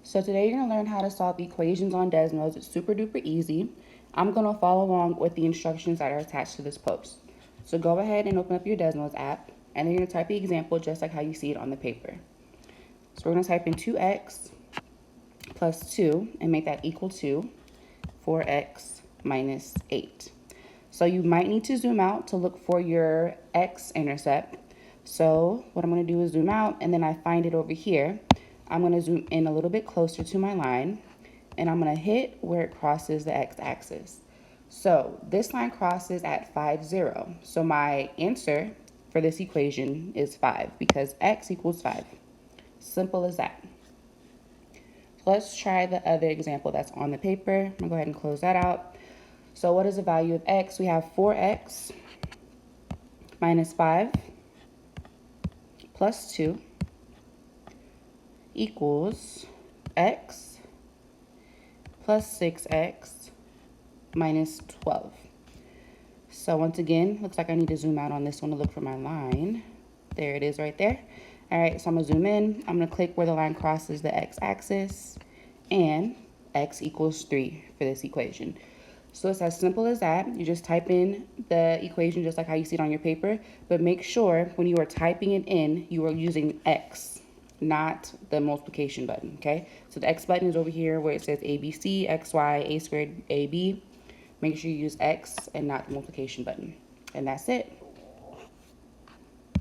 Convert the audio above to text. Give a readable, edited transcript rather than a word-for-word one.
So today you're going to learn how to solve equations on Desmos. It's super duper easy. I'm going to follow along with the instructions that are attached to this post. So go ahead and open up your Desmos app, and then you're going to type the example just like how you see it on the paper. So we're going to type in 2x plus 2 and make that equal to 4x minus 8. So you might need to zoom out to look for your x-intercept. So what I'm going to do is zoom out, and then I find it over here. I'm going to zoom in a little bit closer to my line, and I'm going to hit where it crosses the x-axis. So this line crosses at 5, 0. So my answer for this equation is 5 because x equals 5. Simple as that. So let's try the other example that's on the paper. I'm going to go ahead and close that out. So what is the value of x? We have 4x minus 5 plus 2 equals x plus 6x minus 12. So once again, looks like I need to zoom out on this one to look for my line. There it is right there. All right, so I'm gonna zoom in. I'm gonna click where the line crosses the x-axis, and x equals 3 for this equation. So it's as simple as that. You just type in the equation just like how you see it on your paper, but make sure when you are typing it in, you are using x, not the multiplication button, okay? So the x button is over here where it says ABC, xy, a squared, ab. Make sure you use x and not the multiplication button. And that's it.